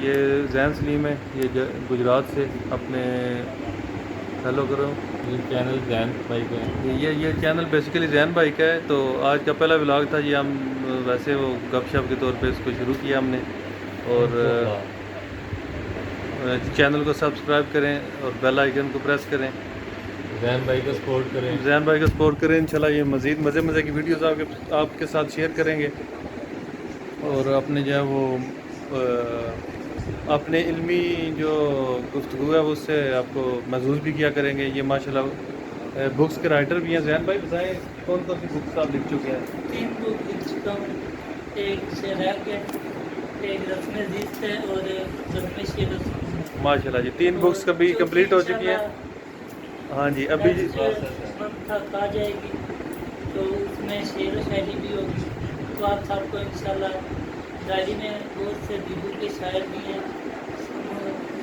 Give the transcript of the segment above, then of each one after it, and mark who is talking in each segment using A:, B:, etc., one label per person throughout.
A: یہ زین سلیم ہے، یہ گجرات سے اپنے ہیلو کرو.
B: یہ چینل زین بھائی کا ہے.
A: یہ چینل بیسیکلی زین بھائی کا ہے. تو آج کا پہلا ولاگ تھا یہ، ہم ویسے وہ گپ شپ کے طور پہ اس کو شروع کیا ہم نے. اور چینل کو سبسکرائب کریں اور بیل آئیکن کو پریس کریں.
B: زین بھائی کا سپورٹ کریں.
A: زین بھائی کا سپورٹ کریں. انشاءاللہ یہ مزید مزے کی ویڈیوز آپ کے ساتھ شیئر کریں گے، اور اپنے جو ہے وہ اپنے علمی جو گفتگو ہے اس سے آپ کو محظوظ بھی کیا کریں گے. یہ ماشاءاللہ بکس کے رائٹر بھی ہیں. زین بھائی بتائیں کون کون سی بکس آپ لکھ چکے ہیں؟
C: 3 بک لکھ چکا ہوں. ایک شہراب ہے، ایک رسم زیست ہے، اور رسم شیر رسم ہے.
A: ماشاءاللہ جی 3 بکس کبھی کمپلیٹ ہو چکی ہیں. ہاں جی ابھی جی
C: نیکسٹ منتھ آ جائے گی، تو اس میں شعر و شاعری بھی ہوگی. تو آپ سب کو انشاءاللہ ڈائری میں بہت سے دیبو کے شاعر بھی ہیں،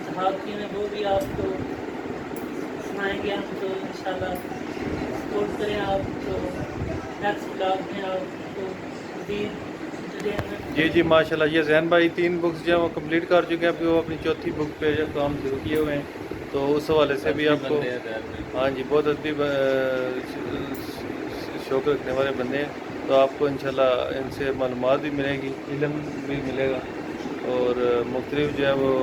C: صحافی میں وہ بھی آپ کو سنائیں گے ہم. تو انشاءاللہ سپورٹ کریں آپ. تو نیکسٹ بلاگ میں آپ کو مزید
A: جی ماشاءاللہ یہ زین بھائی 3 بکس جو ہیں وہ کمپلیٹ کر چکے ہیں. ابھی وہ اپنی چوتھی بک پہ جو کام شروع کیے ہوئے ہیں. تو اس حوالے سے بھی آپ کو ہاں جی بہت ادبی شوق رکھنے والے بندے ہیں. تو آپ کو انشاءاللہ ان سے معلومات بھی ملیں گی، علم بھی ملے گا، اور مختلف جو ہے وہ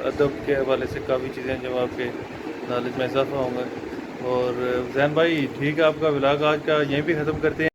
A: ادب کے حوالے سے کافی چیزیں جو آپ کے نالج میں اضافہ ہوں گے. اور زین بھائی ٹھیک ہے، آپ کا ولاگ آج کا یہیں بھی ختم کرتے ہیں.